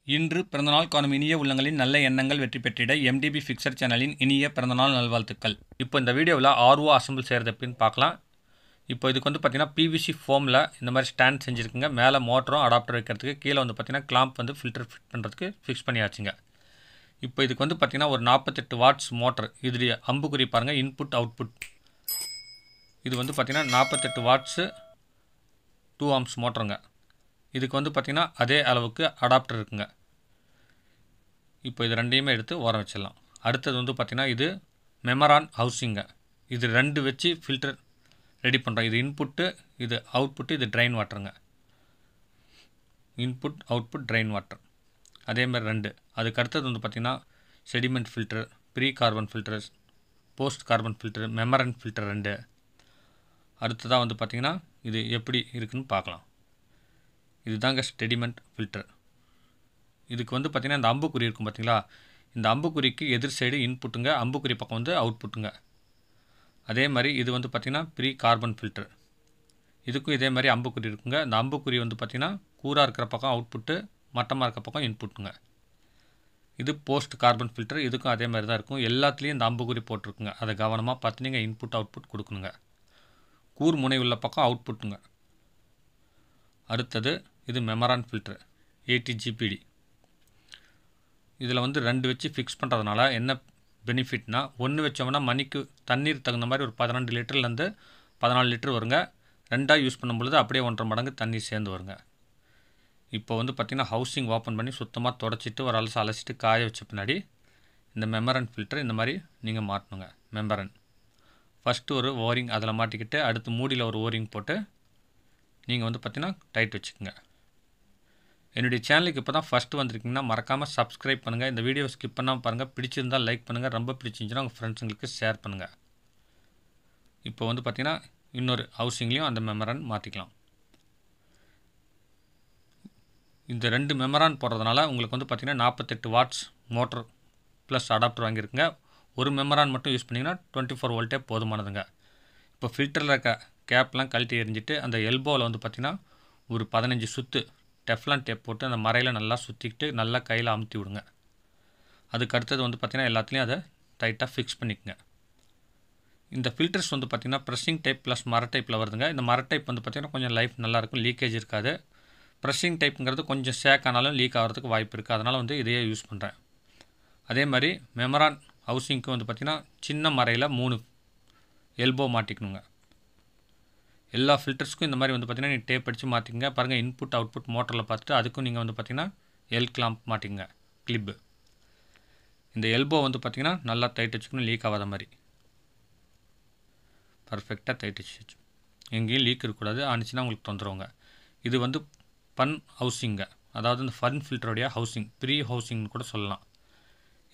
இன்று பிறந்தநாள் காணும் இனிய உள்ளங்களின் நல்ல எண்ணங்கள் வெற்றி பெற்றிட MDB ஃபிக்சர் சேனலின் இனிய பிறந்தநாள் நல்வாழ்த்துக்கள். இப்போ இந்த வீடியோவில் RO அசம்பிள் செய்கிறது எப்படின்னு பார்க்கலாம். இப்போ இதுக்கு வந்து பார்த்தீங்கன்னா PVC ஃபோமில் இந்த மாதிரி ஸ்டாண்ட் செஞ்சுருக்குங்க. மேலே மோட்டரும் அடாப்டர் வைக்கிறதுக்கு, கீழே வந்து பார்த்தீங்கன்னா கிளாம்ப் வந்து ஃபில்டர் ஃபிட் பண்ணுறதுக்கு ஃபிக்ஸ் பண்ணியாச்சுங்க. இப்போ இதுக்கு வந்து பார்த்தீங்கன்னா ஒரு 48 வாட்ஸ் மோட்டர். இதுலேயே அம்புக்குறி பாருங்கள், இன்புட் அவுட்புட். இது வந்து பார்த்தீங்கன்னா 48 வாட்ஸு 2 ஆம்ஸ் மோட்டருங்க. இதுக்கு வந்து பார்த்திங்கன்னா அதே அளவுக்கு அடாப்டர் இருக்குங்க. இப்போ இது ரெண்டையுமே எடுத்து ஓரம் வச்சிடலாம். அடுத்தது வந்து பார்த்திங்கன்னா இது மெமரான் ஹவுசிங்க. இது ரெண்டு வச்சு ஃபில்டர் ரெடி பண்ணுறோம். இது இன்புட்டு, இது அவுட்புட்டு, இது ட்ரைன் வாட்டருங்க. இன்புட் அவுட்புட் ட்ரைன் வாட்டர் அதேமாதிரி ரெண்டு. அதுக்கு அடுத்தது வந்து பார்த்திங்கன்னா sediment filter, pre carbon filters, post carbon filter, membrane filter ரெண்டு. அடுத்ததாக வந்து பார்த்திங்கன்னா இது எப்படி இருக்குதுன்னு பார்க்கலாம். இதுதாங்க செடிமெண்ட் ஃபில்டர். இதுக்கு வந்து பார்த்திங்கன்னா இந்த அம்புக்குறி இருக்கும் பார்த்திங்களா, இந்த அம்புக்குறிக்கு எதிர் சைடு இன்புட்டுங்க, அம்புக்குறி பக்கம் வந்து அவுட்புட்டுங்க. அதே மாதிரி இது வந்து பார்த்திங்கன்னா ப்ரீ கார்பன் ஃபில்டர். இதுக்கும் இதே மாதிரி அம்புக்குறி இருக்குங்க. இந்த அம்புக்குறி வந்து பார்த்திங்கன்னா கூராக இருக்கிற பக்கம் அவுட்புட்டு, மட்டமாக இருக்கிற பக்கம் இன்புட்டுங்க. இது போஸ்ட் கார்பன் ஃபில்டர். இதுக்கும் அதே மாதிரி தான் இருக்கும். எல்லாத்துலேயும் இந்த அம்புக்குறி போட்டிருக்குங்க. அதை கவனமாக பார்த்து நீங்கள் இன்புட் அவுட்புட் கொடுக்கணுங்க. கூர் முனை உள்ள பக்கம் அவுட்புட்டுங்க. அடுத்தது இது மெமரான் ஃபில்டர் 80 GPD. இதில் வந்து ரெண்டு வச்சு ஃபிக்ஸ் பண்ணுறதுனால என்ன பெனிஃபிட்னா, ஒன்று வச்சோம்னா மணிக்கு தண்ணீர் தகுந்த மாதிரி ஒரு 12 லிட்டர்லேருந்து 14 லிட்டர் வருங்க. ரெண்டாக யூஸ் பண்ணும்பொழுது அப்படியே 1.5 மடங்கு தண்ணி சேர்ந்து வருங்க. இப்போ வந்து பார்த்திங்கன்னா ஹவுசிங் ஓப்பன் பண்ணி சுத்தமாக தொடச்சிட்டு ஒரு அலசிட்டு காய வச்ச பின்னாடி இந்த மெமரன் ஃபில்டர் இந்த மாதிரி நீங்கள் மாட்டணுங்க. மெம்பரன் ஃபஸ்ட்டு ஒரு ஓரிங் அதில் மாட்டிக்கிட்டு, அடுத்து மூடியில் ஒரு ஓரிங் போட்டு நீங்கள் வந்து பார்த்திங்கன்னா டைட் வச்சுக்கோங்க. என்னுடைய சேனலுக்கு இப்போ தான் ஃபஸ்ட்டு வந்திருக்கீங்கன்னா மறக்காமல் சப்ஸ்கிரைப் பண்ணுங்கள். இந்த வீடியோ ஸ்கிப் பண்ணாமல் பாருங்கள். பிடிச்சிருந்தால் லைக் பண்ணுங்கள். ரொம்ப பிடிச்சிருந்துச்சுன்னா உங்கள் ஃப்ரெண்ட்ஸுங்களுக்கு ஷேர் பண்ணுங்கள். இப்போ வந்து பார்த்திங்கன்னா இன்னொரு ஹவுசிங்லேயும் அந்த மெமரான் மாற்றிக்கலாம். இந்த ரெண்டு மெமரான் போடுறதுனால உங்களுக்கு வந்து பார்த்திங்கன்னா 48 வாட்ஸ் மோட்டர் ப்ளஸ் அடாப்டர் வாங்கியிருக்குங்க. ஒரு மெமரான் மட்டும் யூஸ் பண்ணிங்கன்னா 24 வோல்ட்டே போதுமானதுங்க. இப்போ ஃபில்டரில் இருக்க கேப்லாம் கழட்டி எரிஞ்சிட்டு அந்த எல்போவில் வந்து பார்த்திங்கன்னா ஒரு 15 சுற்று டெஃப்லான் டேப் போட்டு அந்த மரையில் நல்லா சுற்றிக்கிட்டு நல்லா கையில் அமுத்தி விடுங்க. அதுக்கு அடுத்தது வந்து பார்த்திங்கன்னா எல்லாத்துலேயும் அதை டைட்டாக ஃபிக்ஸ் பண்ணிக்கோங்க. இந்த ஃபில்டர்ஸ் வந்து பார்த்திங்கன்னா ப்ரெஸ்ஸிங் டைப் ப்ளஸ் மர டைப்பில் வருதுங்க. இந்த மர டைப் வந்து பார்த்திங்கன்னா கொஞ்சம் லைஃப் நல்லாயிருக்கும், லீக்கேஜ் இருக்காது. ப்ரெஸ்ஸிங் டைப்புங்கிறது கொஞ்சம் ஷேக் ஆனாலும் லீக் ஆகிறதுக்கு வாய்ப்பு இருக்குது. அதனால் வந்து இதையே யூஸ் பண்ணுறேன். அதே மாதிரி மெமரான் ஹவுசிங்க்கு வந்து பார்த்திங்கன்னா சின்ன மரையில் 3 எல்போ மாட்டிக்கணுங்க. எல்லா ஃபில்டர்ஸ்க்கும் இந்த மாதிரி வந்து பார்த்திங்கன்னா நீங்கள் டேப் அடித்து மாற்றிக்கங்க. பாருங்கள், இன்புட் அவுட்புட் மோட்டரில் பார்த்துட்டு அதுக்கும் நீங்கள் வந்து பார்த்திங்கன்னா கிளாம்ப் மாட்டிங்க, கிளிப்பு. இந்த எல்போ வந்து பார்த்திங்கன்னா நல்லா டைட் வச்சுக்கணும், லீக் ஆகாத மாதிரி பர்ஃபெக்டாக டைட் வச்சு. எங்கேயும் லீக் இருக்கக்கூடாது, ஆனிச்சுன்னா உங்களுக்கு தொந்தரவுங்க. இது வந்து ஃபன் ஹவுசிங்க, அதாவது இந்த ஃபன் ஃபில்டருடைய ஹவுசிங், ப்ரீ ஹவுசிங்னு கூட சொல்லலாம்.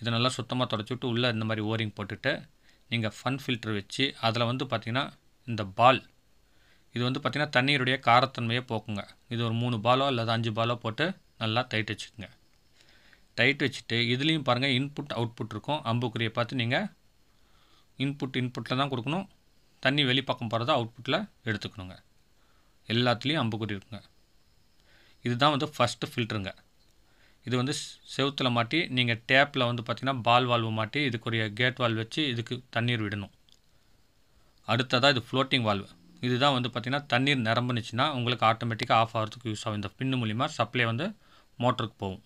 இதை நல்லா சுத்தமாக தொடச்சி விட்டு உள்ளே இந்த மாதிரி ஓரிங் போட்டுட்டு நீங்கள் ஃபன் ஃபில்டர் வச்சு அதில் வந்து பார்த்திங்கன்னா இந்த பால், இது வந்து பார்த்திங்கன்னா தண்ணீருடைய காரத்தன்மையை போக்குங்க. இது ஒரு 3 பாலோ அல்லது 5 பாலோ போட்டு நல்லா டைட் வச்சுக்கோங்க. டைட் வச்சுட்டு இதுலேயும் பாருங்கள் இன்புட் அவுட்புட் இருக்கும். அம்புக்குறியை பார்த்து நீங்கள் இன்புட்டில் தான் கொடுக்கணும். தண்ணி வெளிப்பக்கம் போகிறத அவுட்புட்டில் எடுத்துக்கணுங்க. எல்லாத்துலேயும் அம்புக்குறி இருக்குங்க. இதுதான் வந்து ஃபஸ்ட்டு ஃபில்டருங்க. இது வந்து செவுத்தில் மாட்டி நீங்கள் டேப்பில் வந்து பார்த்திங்கன்னா பால் வால்வு மாட்டி இதுக்குரிய கேட் வால்வ் வச்சு இதுக்கு தண்ணீர் விடணும். அடுத்ததாக இது ஃப்ளோட்டிங் வால்வு. இதுதான் வந்து பார்த்திங்கன்னா தண்ணீர் நிரம்புனுச்சுன்னா உங்களுக்கு ஆட்டோமேட்டிக்காக ஆஃப் ஆகிறதுக்கு யூஸ் ஆகும். இந்த பின்னு மூலிமா சப்ளை வந்து மோட்டருக்கு போகும்.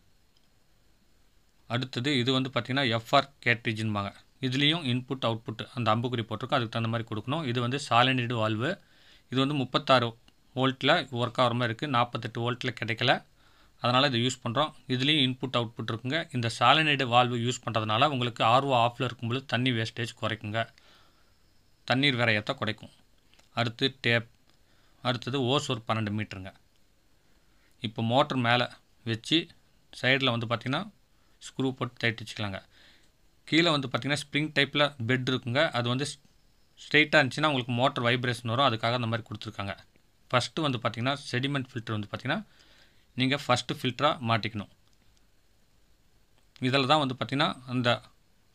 அடுத்தது இது வந்து பார்த்திங்கன்னா FR கேட்ரிட்ஜுன்பாங்க. இதுலேயும் இன்புட் அவுட்புட் அந்த அம்புக்குறி போட்டிருக்கும், அதுக்கு தகுந்த மாதிரி கொடுக்கணும். இது வந்து சாலினிட் வால்வு. இது வந்து 36 வோல்ட்டில் ஒர்க் ஆகிற மாதிரி இருக்குது, 48 வோல்ட்டில் கிடைக்கல. அதனால் இதை யூஸ் பண்ணுறோம். இதுலேயும் இன்புட் அவுட்புட் இருக்குங்க. இந்த சாலினிட் வால்வு யூஸ் பண்ணுறதுனால உங்களுக்கு RO ஆஃபில் இருக்கும்போது தண்ணி வேஸ்டேஜ் குறைக்குங்க, தண்ணீர் விரயத்தை குறைக்கும். அடுத்து டேப், அடுத்தது ஓஸ் ஒரு 12 மீட்டருங்க. இப்போ மோட்டர் மேலே வச்சு சைடில் வந்து பார்த்திங்கன்னா ஸ்க்ரூ போட்டு டைட் வச்சுக்கலாங்க. கீழே வந்து பார்த்திங்கன்னா ஸ்ப்ரிங் டைப்பில் பெட் இருக்குங்க. அது வந்து ஸ்ட்ரெயிட்டாக இருந்துச்சுன்னா உங்களுக்கு மோட்டர் வைப்ரேஷன் வரும், அதுக்காக அந்த மாதிரி கொடுத்துருக்காங்க. ஃபஸ்ட்டு வந்து பார்த்திங்கன்னா செடிமெண்ட் ஃபில்டர் வந்து பார்த்திங்கன்னா நீங்கள் ஃபஸ்ட்டு ஃபில்டராக மாட்டிக்கணும். இதில் தான் வந்து பார்த்திங்கன்னா அந்த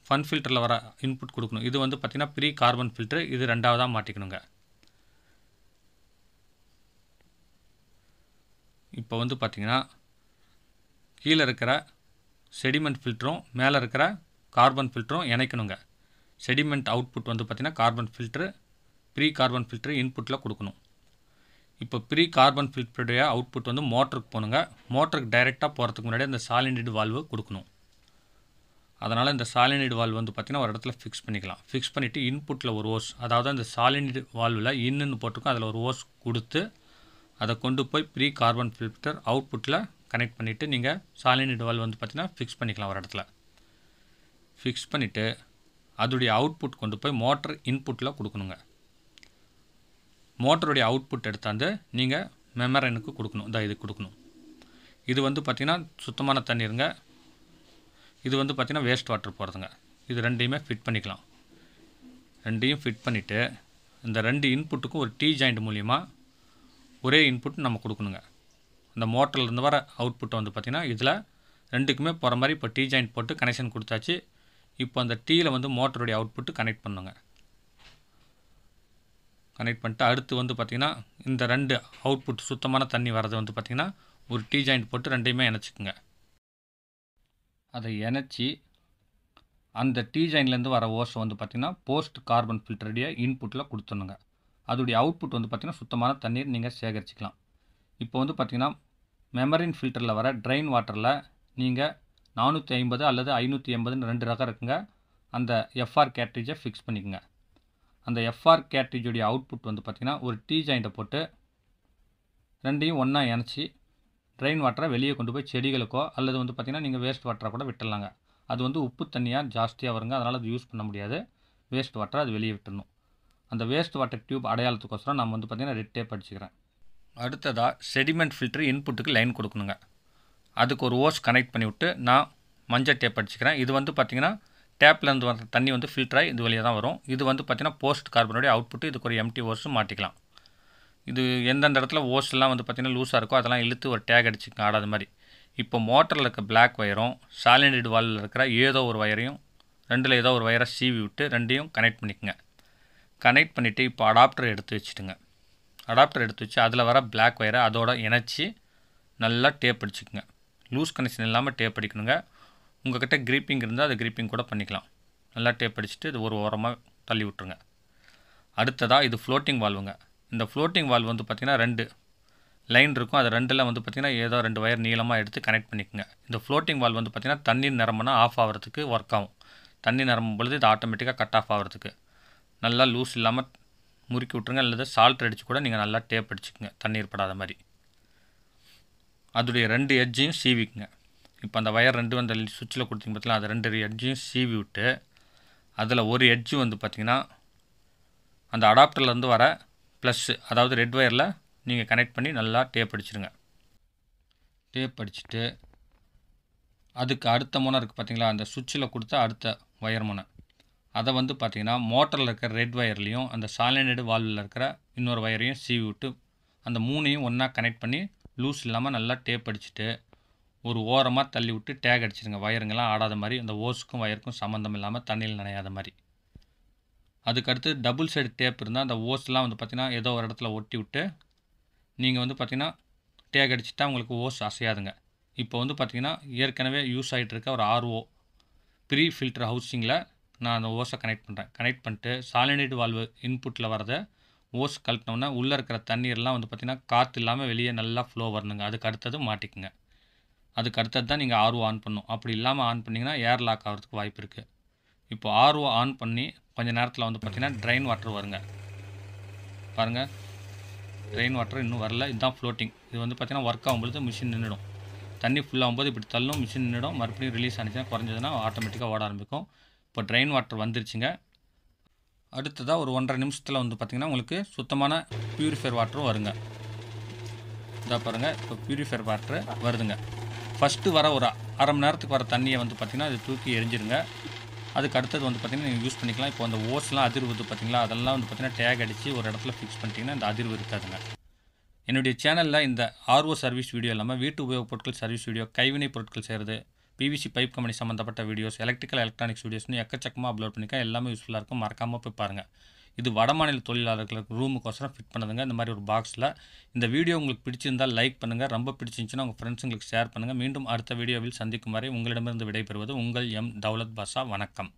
ஃபன் ஃபில்டரில் வர இன்புட் கொடுக்கணும். இது வந்து பார்த்திங்கன்னா ப்ரீ கார்பன் ஃபில்டர், இது ரெண்டாவதாக மாட்டிக்கணுங்க. இப்போ வந்து பார்த்திங்கன்னா கீழே இருக்கிற செடிமெண்ட் ஃபில்டரும் மேலே இருக்கிற கார்பன் ஃபில்டரும் இணைக்கணுங்க. செடிமெண்ட் அவுட்புட் வந்து பார்த்திங்கன்னா carbon filter, pre carbon filter இன்புட்டில் கொடுக்கணும். இப்போ ப்ரீ கார்பன் ஃபில்டருடைய அவுட்புட் வந்து மோட்டருக்கு போகணுங்க. மோட்டருக்கு டைரெக்டாக போகிறதுக்கு முன்னாடி அந்த சாலினிட் வால்வு கொடுக்கணும். அதனால் இந்த சாலினிட் வால்வு வந்து பார்த்திங்கன்னா ஒரு இடத்துல ஃபிக்ஸ் பண்ணிக்கலாம். ஃபிக்ஸ் பண்ணிவிட்டு இன்புட்டில் ஒரு ஓஸ், அதாவது அந்த சாலினிட் வால்வில் இன்னுன்னு போட்டிருக்கோம், அதில் ஒரு ஓஸ் கொடுத்து அதை கொண்டு போய் ப்ரீ கார்பன் ஃபில்டர் அவுட்புட்டில் கனெக்ட் பண்ணிவிட்டு நீங்கள் சாலினிட் வால்வு வந்து பார்த்திங்கன்னா ஃபிக்ஸ் பண்ணிக்கலாம். ஒரு இடத்துல ஃபிக்ஸ் பண்ணிவிட்டு அதோடைய அவுட்புட் கொண்டு போய் மோட்டர் இன்புட்டில் கொடுக்கணுங்க. மோட்டருடைய அவுட்புட் எடுத்தாந்து நீங்கள் மெமரனுக்கு கொடுக்கணும். இது கொடுக்கணும். இது வந்து பார்த்திங்கன்னா சுத்தமான தண்ணீருங்க. இது வந்து பார்த்திங்கன்னா வேஸ்ட் வாட்டர் போகிறதுங்க. இது ரெண்டையுமே ஃபிட் பண்ணிக்கலாம். ரெண்டையும் ஃபிட் பண்ணிவிட்டு இந்த ரெண்டு இன்புட்டுக்கும் ஒரு டீ ஜாயிண்ட் மூலியமாக ஒரே இன்புட் நம்ம கொடுக்கணுங்க. இந்த மோட்டர்லேருந்து வர அவுட்புட்டை வந்து பார்த்திங்கன்னா இதில் ரெண்டுக்குமே போகிற மாதிரி இப்போ டீ ஜாயிண்ட் போட்டு கனெக்ஷன் கொடுத்தாச்சு. இப்போ அந்த டீயில் வந்து மோட்டருடைய அவுட்புட்டு கனெக்ட் பண்ணுங்க. கனெக்ட் பண்ணிட்டு அடுத்து வந்து பார்த்திங்கன்னா இந்த ரெண்டு அவுட்புட் சுத்தமான தண்ணி வர்றது வந்து பார்த்திங்கன்னா ஒரு டீ ஜாயிண்ட் போட்டு ரெண்டையுமே இணைச்சிக்குங்க. அதை இணைச்சி அந்த டீ ஜாயின்லேருந்து வர ஓஸை வந்து பார்த்திங்கன்னா போஸ்ட் கார்பன் ஃபில்டருடைய இன்புட்டில் கொடுத்துடணுங்க. அதோடைய அவுட்புட் வந்து பார்த்திங்கன்னா சுத்தமான தண்ணீர் நீங்கள் சேகரிச்சிக்கலாம். இப்போ வந்து பார்த்திங்கன்னா மெமரின் ஃபில்டரில் வர ட்ரைன் வாட்டரில் நீங்கள் 450 அல்லது 580 ரெண்டு ரகம் இருக்குங்க. அந்த எஃப்ஆர் கேட்ரிட்ஜை ஃபிக்ஸ் பண்ணிக்கோங்க. அந்த எஃப்ஆர் கேட்ரிட்ஜுடைய அவுட்புட் வந்து பார்த்திங்கன்னா ஒரு டீ ஜாயிண்ட்டை போட்டு ரெண்டையும் ஒன்றா இணைச்சி ட்ரைன் வாட்டரை வெளியே கொண்டு போய் செடிகளுக்கோ அல்லது வந்து பார்த்திங்கன்னா நீங்கள் வேஸ்ட் வாட்டரை கூட விட்டுடலாங்க. அது வந்து உப்பு தண்ணியாக ஜாஸ்தியாக வருங்க, அதனால் அது யூஸ் பண்ண முடியாது. வேஸ்ட் வாட்டரை அது வெளியே விட்டுடணும். அந்த வேஸ்ட் வாட்டர் டியூப் அடையாளத்துக்கோசரம் நம்ம வந்து பார்த்திங்கன்னா ரெட் டேப் அடிச்சுக்கிறேன். அடுத்ததாக செடிமெண்ட் ஃபில்ட்ரு இன்புட்டுக்கு லைன் கொடுக்கணுங்க. அதுக்கு ஒரு ஓஸ் கனெக்ட் பண்ணி விட்டு நான் மஞ்சள் டேப் அடிச்சுக்கிறேன். இது வந்து பார்த்திங்கன்னா டேப்லேருந்து வர தண்ணி வந்து ஃபில்டராகி இது வழியாக தான் வரும். இது வந்து பார்த்திங்கன்னா போஸ்ட் கார்பனுடைய அவுட்புட்டு. இதுக்கு ஒரு எம்டி ஓஸும் மாட்டிக்கலாம். இது எந்தெந்த இடத்துல ஓஸ்லாம் வந்து பார்த்திங்கன்னா லூஸாக இருக்கோ அதெல்லாம் இழுத்து ஒரு டேக் அடிச்சுக்க ஆடாத மாதிரி. இப்போ மோட்டரில் இருக்க பிளாக் ஒயரும் சாலினிட் வால்வில் இருக்கிற ஏதோ ஒரு வயரையும் ரெண்டில் ஏதோ ஒரு வயரை சீவி விட்டு ரெண்டையும் கனெக்ட் பண்ணிக்கோங்க. கனெக்ட் பண்ணிவிட்டு இப்போ அடாப்டர் எடுத்து வச்சுட்டுங்க. அடாப்டர் எடுத்து வச்சு அதில் வர பிளாக் ஒயரை அதோட இணைச்சி நல்லா டேப் அடிச்சுக்குங்க. லூஸ் கனெக்ஷன் இல்லாமல் டேப் அடிக்கணுங்க. உங்கள்கிட்ட கிரீப்பிங் இருந்தால் அது கிரீப்பிங் கூட பண்ணிக்கலாம். நல்லா டேப் அடிச்சுட்டு இது ஒரு ஓரமாக தள்ளி விட்ருங்க. அடுத்ததாக இது ஃப்ளோட்டிங் வால்வுங்க. இந்த ஃப்ளோட்டிங் வால்வு வந்து பார்த்திங்கன்னா ரெண்டு லைன் இருக்கும். அது ரெண்டில் வந்து பார்த்திங்கன்னா ஏதோ ரெண்டு வயர் நீளமாக எடுத்து கனெக்ட் பண்ணிக்கோங்க. இந்த ஃப்ளோட்டிங் வால்வு வந்து பார்த்திங்கன்னா தண்ணீர் நிரம்பினா ஆஃப் ஆகிறதுக்கு ஒர்க் ஆகும். தண்ணி நிரம்பும் பொழுது இது ஆட்டோமேட்டிக்காக கட் ஆஃப் ஆகிறதுக்கு நல்லா லூஸ் இல்லாமல் முறுக்கி விட்ருங்க. அல்லது சால்ட் அடித்து கூட நீங்கள் நல்லா டேப் அடிச்சுக்கோங்க தண்ணீர் படாத மாதிரி. அதோடைய ரெண்டு எட்ஜையும் சீவிக்குங்க. இப்போ அந்த வயர் ரெண்டு அந்த சுவிட்சில் கொடுத்தீங்க பார்த்தீங்களா, அது ரெண்டு எட்ஜையும் சீவி விட்டு அதில் ஒரு எட்ஜு வந்து பார்த்திங்கன்னா அந்த அடாப்டர்லேருந்து வர ப்ளஸ்ஸு, அதாவது ரெட் ஒயரில் நீங்கள் கனெக்ட் பண்ணி நல்லா டேப் அடிச்சிடுங்க. டேப் அடிச்சுட்டு அதுக்கு அடுத்த முனை இருக்குது பார்த்திங்களா, அந்த சுவிட்சில் கொடுத்த அடுத்த ஒயர் முனை, அதை வந்து பார்த்திங்கன்னா மோட்டரில் இருக்கிற ரெட் ஒயர்லேயும் அந்த சாலினிட் வால்வில் இருக்கிற இன்னொரு ஒயரையும் சீவி விட்டு அந்த மூணையும் ஒன்றா கனெக்ட் பண்ணி லூஸ் இல்லாமல் நல்லா டேப் அடிச்சுட்டு ஒரு ஓரமாக தள்ளி விட்டு டேக் அடிச்சிடுங்க. வயருங்கெல்லாம் ஆடாத மாதிரி, அந்த ஓஸுக்கும் வயருக்கும் சம்மந்தம் இல்லாமல் தண்ணியில் நனையாத மாதிரி. அதுக்கடுத்து டபுள் சைடு டேப் இருந்தால் அந்த ஓஸ்லாம் வந்து பார்த்திங்கன்னா ஏதோ ஒரு இடத்துல ஒட்டி விட்டு நீங்கள் வந்து பார்த்திங்கன்னா டேக் அடிச்சுட்டா உங்களுக்கு ஓஸ் அசையாதுங்க. இப்போ வந்து பார்த்திங்கன்னா ஏற்கனவே யூஸ் ஆகிட்டு இருக்க ஒரு RO ப்ரீ ஃபில்டர் ஹவுசிங்கில் நான் அந்த ஓஸை கனெக்ட் பண்ணுறேன். கனெக்ட் பண்ணிட்டு சாலினிட் வால்வு இன்புட்டில் வரத ஓஸ் கழட்டினோன்னா உள்ளே இருக்கிற தண்ணீர்லாம் வந்து பார்த்திங்கன்னா காற்று இல்லாமல் வெளியே நல்லா ஃப்ளோ வரணுங்க. அதுக்கு அடுத்தது மாட்டிக்குங்க. அதுக்கு அடுத்தது தான் நீங்கள் RO ஆன் பண்ணணும். அப்படி இல்லாமல் ஆன் பண்ணிங்கன்னா ஏர் லாக் ஆகிறதுக்கு வாய்ப்பு இருக்குது. இப்போ RO ஆன் பண்ணி கொஞ்சம் நேரத்தில் வந்து பார்த்திங்கன்னா ட்ரைன் வாட்டர் வருங்க. பாருங்கள், ட்ரைன் வாட்டர் இன்னும் வரல. இதுதான் ஃப்ளோட்டிங். இது வந்து பார்த்திங்கன்னா ஒர்க் ஆகும்போது மிஷின் நின்றுடும். தண்ணி ஃபுல்லாகும்போது இப்படி தள்ளும், மிஷின் நின்றுடும். மறுபடியும் ரிலீஸ் ஆனிச்சுன்னா குறைஞ்சதுன்னா ஆட்டோமேட்டிக்காக ஓட ஆரம்பிக்கும். இப்போ ட்ரைன் வாட்டர் வந்துருச்சுங்க. அடுத்ததாக ஒரு 1.5 நிமிஷத்தில் வந்து பார்த்திங்கன்னா உங்களுக்கு சுத்தமான பியூரிஃபையர் வாட்டரும் வருங்க. இதாக பாருங்கள், இப்போ பியூரிஃபையர் வாட்டர் வருதுங்க. ஃபஸ்ட்டு வர ஒரு அரை மணி நேரத்துக்கு வர தண்ணியை வந்து பார்த்திங்கன்னா அது தூக்கி எரிஞ்சிருங்க. அதுக்கு அடுத்தது வந்து பார்த்திங்கன்னா நீங்கள் யூஸ் பண்ணிக்கலாம். இப்போ அந்த ஓஸ்லாம் அதிர்வு வந்து பார்த்திங்களா, அதெல்லாம் வந்து பார்த்திங்கன்னா டேக் அடித்து ஒரு இடத்துல ஃபிக்ஸ் பண்ணிட்டீங்கன்னா இந்த அதிர்வு இருக்காதுங்க. என்னுடைய சேனலில் இந்த RO சர்வீஸ் வீடியோ இல்லாமல் வீட்டு உபயோகப் பொருட்கள் சர்வீஸ் வீடியோ, கைவினை பொருட்கள் செய்கிறது, PVC பைப் கம்பெனி சம்மந்தப்பட்ட வீடியோஸ், எலக்ட்ரிக்கல் எலக்ட்ரானிக்ஸ் வீடியோஸ்னு எக்கச்சக்கமாக அப்லோட் பண்ணிக்க. எல்லாமே யூஸ்ஃபுல்லாக இருக்கும். மறக்காமல் போய் பாருங்கள். இது வடமாநில தொழிலாளர்களுக்கு ரூமுக்கோசரம் ஃபிட் பண்ணதுங்க இந்த மாதிரி ஒரு பாக்ஸில். இந்த வீடியோ உங்களுக்கு பிடிச்சிருந்தால் லைக் பண்ணுங்கள், ரொம்ப பிடிச்சிருந்துச்சுன்னா உங்கள் ஃப்ரெண்ட்ஸுங்களுக்கு ஷேர் பண்ணுங்கள். மீண்டும் அடுத்த வீடியோவில் சந்திக்கும் வரை உங்களிடமிருந்து விடைபெறுவது உங்கள் எம். தௌலத் பாஷா. வணக்கம்.